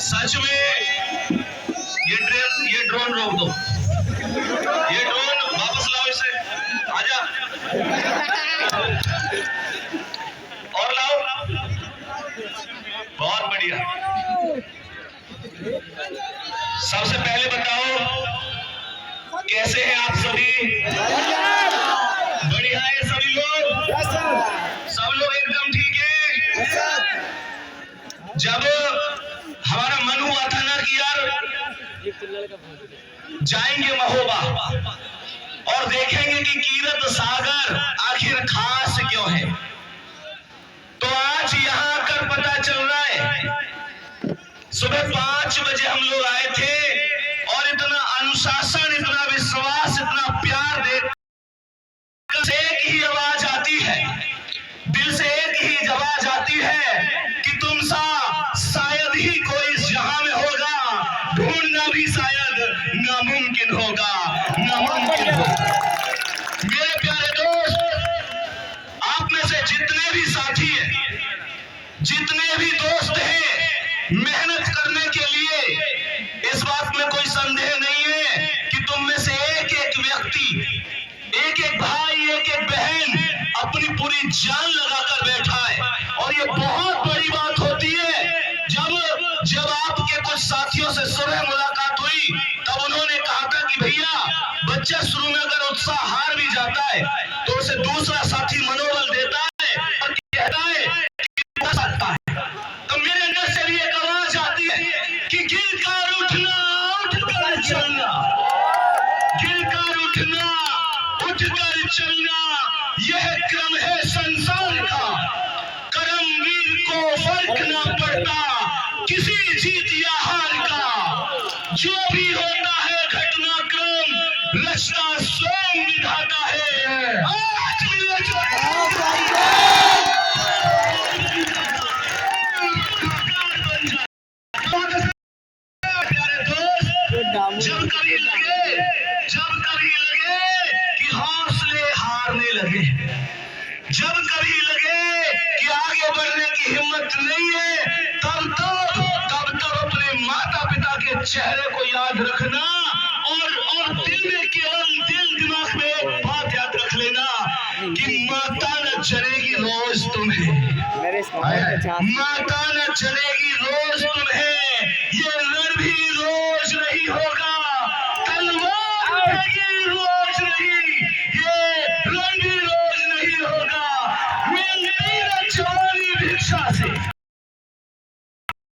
सच में ये ड्रोन रोक दो, ये ड्रोन वापस लाओ, इसे आजा और लाओ। बहुत बढ़िया। सबसे पहले बताओ कैसे हैं आप सभी? बढ़िया है सभी लोग? सब लोग एकदम ठीक है? जब हमारा मन हुआ था ना कि यार जाएंगे महोबा और देखेंगे कि कीरत सागर आखिर खास क्यों है, तो आज यहां आकर पता चल रहा है। सुबह 5 बजे हम लोग आए थे और इतना अनुशासन, इतना विश्वास, इतना प्यार देकर एक ही आवाज आती है, दिल से एक ही आवाज आती है कि तुम सा शायद ही कोई इस जहां में होगा, ढूंढना भी शायद नामुमकिन होगा, नामुमकिन होगा। मेरे प्यारे दोस्त, आप में से जितने भी साथी हैं, जितने भी दोस्त हैं, मेहनत करने के लिए इस बात में कोई संदेह नहीं है कि तुम में से एक एक व्यक्ति, एक एक भाई, एक एक बहन अपनी पूरी जान लगाकर बैठा है। और ये बहुत बड़ी बात होती है। जब आपके कुछ साथियों से सुबह मुलाकात हुई तब उन्होंने कहा था कि भैया, बच्चा शुरू में अगर उत्साह हार भी जाता है तो उसे दूसरा साथी मनोबल देता है और कहता है कि हो सकता है। तो मेरे अंदर से भी एक आवाज आती है कि गिर कर उठना, उठकर चलना, गिर कर उठना, उठकर चलना, यह क्रम है संसार का। करमवीर को फर्क ना पड़ता किसी जीत या हार का, जो भी होता है घटनाक्रम रचना स्वयं विधाता है। आज मिले प्यारे दोस्त, जब कभी लगे कि हौसले हारने लगे, जब कभी लगे कि आगे बढ़ने की हिम्मत नहीं है, तब अपने माता पिता के चेहरे को याद रखना और दिल में, केवल दिल दिमाग में एक बात याद रख लेना कि माता न चलेगी रोज तुम्हें, माता न चलेगी रोज तुम्हें, ये रण भी रोज नहीं होगा, तलवार रोज नहीं, ये रण भी रोज नहीं होगा। मिलती न जवानी भिक्षा से,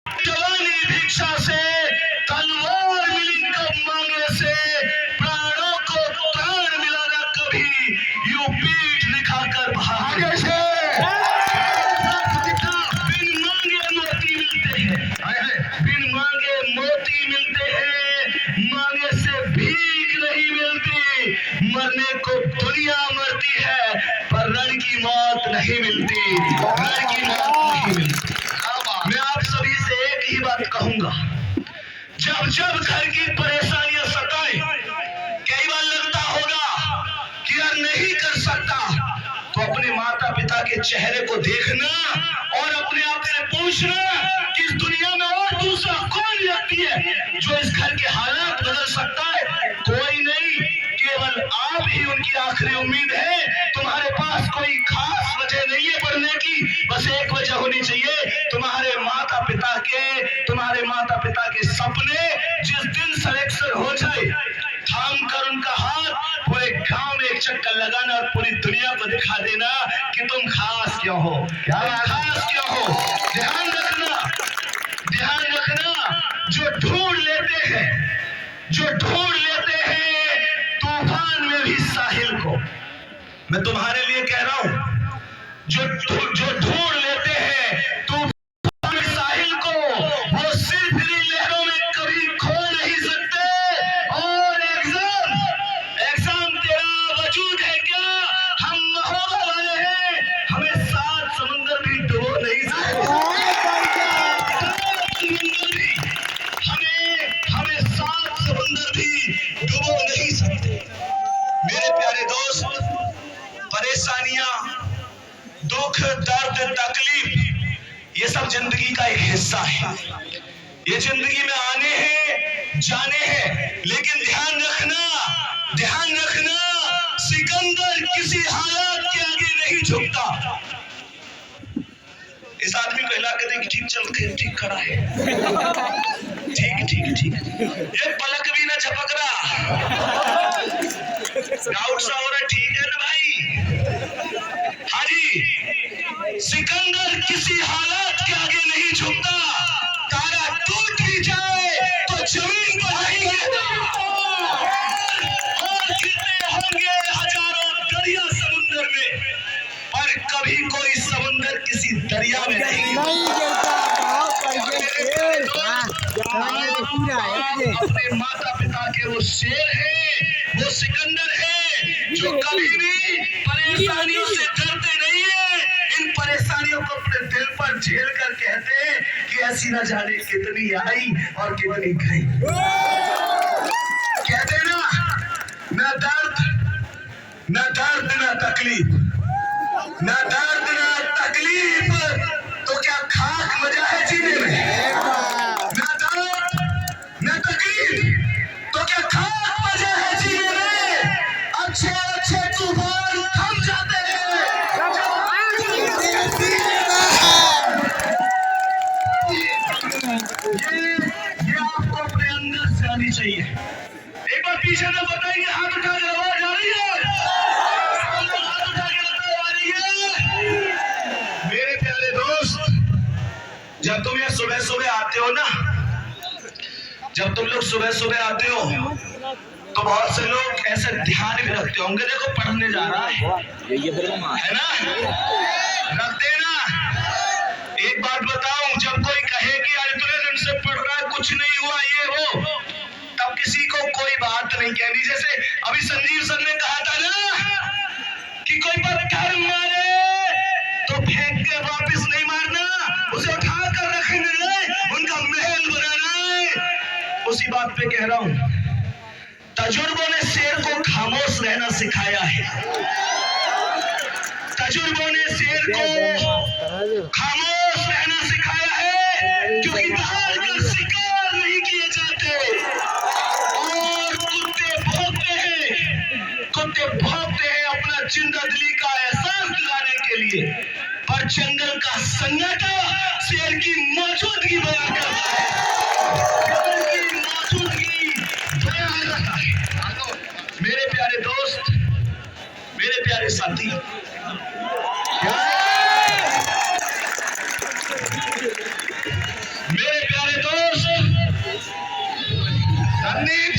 जवानी भिक्षा से, तलवार मिली कब मांगे से, प्राणों को प्राण मिला ना कभी, यूं पीठ दिखाकर भागे से। बिन मांगे मोती मिलते हैं, बिन मांगे मोती मिलते हैं, मांगे से भीख नहीं मिलती। मरने को दुनिया मरती है पर रण की मौत नहीं मिलती, रण की मौत नहीं मिलती। मैं आप सभी से एक ही बात कहूंगा, जब घर की परेशानियां सताएं, कई बार लगता होगा कि यार नहीं कर सकता, तो अपने माता पिता के चेहरे को देखना और अपने आप से पूछना कि इस दुनिया में और दूसरा कौन व्यक्ति है जो इस घर के हालात बदल सकता है? कोई नहीं, केवल आप ही उनकी आखिरी उम्मीद है। तुम्हारे पास कोई खास वजह नहीं है बढ़ने की, बस एक वजह होनी चाहिए, तुम्हारे माता पिता के सपने जिस दिन सिलेक्शन हो जाए, थाम कर उनका हाथ पूरे गांव में एक चक्कर लगाना और पूरी दुनिया को दिखा देना कि तुम खास क्यों हो, क्या खास क्यों हो। ध्यान रखना, जो ढूंढ लेते हैं तूफान में भी साहिल को, मैं तुम्हारे लिए कह रहा हूं, जो ढूंढ लेते हैं तूफान में साहिल को, वो सिर्फ लहरों में कभी खो नहीं सकते। और एग्जाम तेरा वजूद है क्या? हम महोबा वाले हैं, हमें 7 समुंदर भी डुबो नहीं सकते, हमें 7 समुंदर भी डुबो नहीं सकते। मेरे प्यारे दोस्त, परेशानियां, दुख, दर्द, तकलीफ, ये सब जिंदगी का एक हिस्सा है, ये जिंदगी में आने हैं जाने हैं, लेकिन ध्यान रखना सिकंदर किसी हालात के आगे नहीं झुकता। इस आदमी को हिला के देखिए, ठीक खड़ा है, ठीक। ये पलक भी ना झपक रहा, डाउट सा हो रहा है, ठीक है ना भाई? हाँ जी, सिकंदर किसी हालात के आगे नहीं झुकता, तारा टूट भी जाए तो जमीन पर नहीं गिरता। और कितने होंगे हजारों दरिया समुंदर में, पर कभी कोई समुंदर किसी दरिया में नहीं गिरता। अपने माता पिता के वो शेर है, वो सिकंदर है जो कभी भी परेशानियों से डरते नहीं है। इन परेशानियों को अपने दिल पर झेल कर कहते हैं कि ऐसी न जाने कितनी आई और कितनी गई। कहते ना, न दर्द न तकलीफ, न दर्द न तकलीफ, तो क्या खाक मजा है जीने में? न दर्द न तकलीफ, तो क्या खाक मजा है जीने में? अच्छे तूफान थम जाते हैं। ये आपको अपने अंदर से आनी चाहिए। एक बार पीछे से बताइए, हाथ उठा के आवाज आ रही है? हाथ उठा के आ रही है? मेरे प्यारे दोस्त, जब तुम ये सुबह आते हो ना, जब तुम लोग सुबह आते हो तो बहुत से लोग ऐसे ध्यान भी रखते होंगे, देखो पढ़ने जा रहा है ना, रखते ना। एक बात बताऊं, जब कोई कहे कि यार इतने दिन से पढ़ रहा है, कुछ नहीं हुआ, ये हो, तब किसी को कोई बात नहीं कहनी। जैसे अभी संजीव सर ने कहा था ना कि कोई पत्थर मारे तो फेंक के वापस नहीं मारना, उसे उठा कर रखना है, उनका महल बनाना है। उसी बात पे कह रहा हूं, तजुर्बों ने शेर को खामोश रहना सिखाया है। तजुर्बों ने शेर को खामोश रहना सिखाया है, क्योंकि बाहर का शिकार नहीं किए जाते। और कुत्ते भौंकते हैं अपना जिंदा दिली का एहसास दिलाने के लिए, पर जंगल का सन्नाटा शेर की मौजूदगी बयान करता है। मेरे प्यारे दोस्त, मेरे प्यारे साथी, मेरे प्यारे दोस्त, संदीप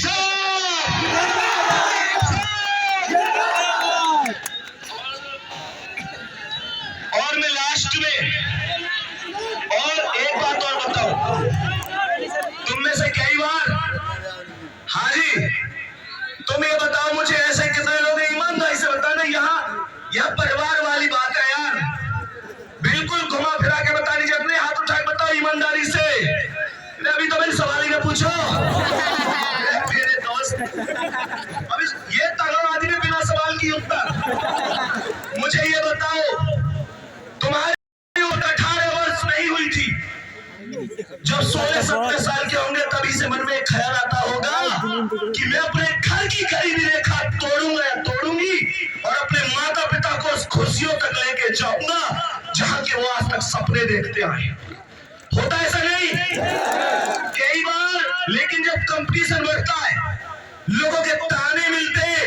और मैं लास्ट में और एक बात और बताऊं, तुम में से कई बार, हाँ जी, तुम ये बताओ मुझे, ऐसे कितने लोग ईमानदारी से बताना, यहाँ परिवार वाली बात है यार, बिल्कुल घुमा फिरा के बता दीजिए, अपने हाथ उठा के बताओ ईमानदारी से। अभी तो मेरी सवाल ही ना पूछो मेरे दोस्त, अभी ये तगड़ा आदमी ने बिना सवाल की उत्तर। मुझे ये बताओ, तुम्हारी उम्र 18 वर्ष नहीं हुई थी, जब 16-17 साल के होंगे तभी से मन में एक ख्याल आता होगा कि मैं अपने घर की गरीबी रेखा तोड़ूंगा या तोड़ूंगी और अपने माता पिता को उस खुशियों तक लेके जाऊंगा जहां के वो आज तक सपने देखते आए। होता ऐसा नहीं कई बार, लेकिन जब कंपटीशन बढ़ता है, लोगों के ताने मिलते हैं,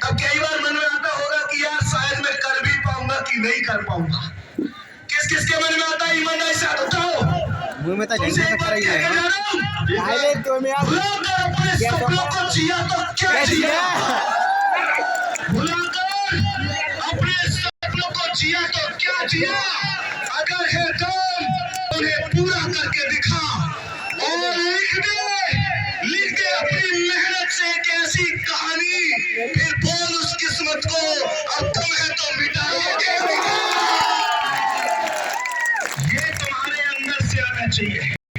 तब कई बार मन में आता होगा कि यार शायद मैं कर भी पाऊंगा कि नहीं कर पाऊंगा। किस किस के मन में आता है? ईमानदारी से हाथ उठाओ। में तो जैसे अपने सपनों को जिया तो क्या जिया, भुलाकर अपने सपनों को जिया तो क्या जिया। अगर है दम उन्हें पूरा करके दिखा और लिख दे अपनी मेहनत से एक ऐसी कहानी, फिर बोल उस किस्मत को अब तुम है तो मिटाओगे। ये तुम्हारे अंदर से आना चाहिए।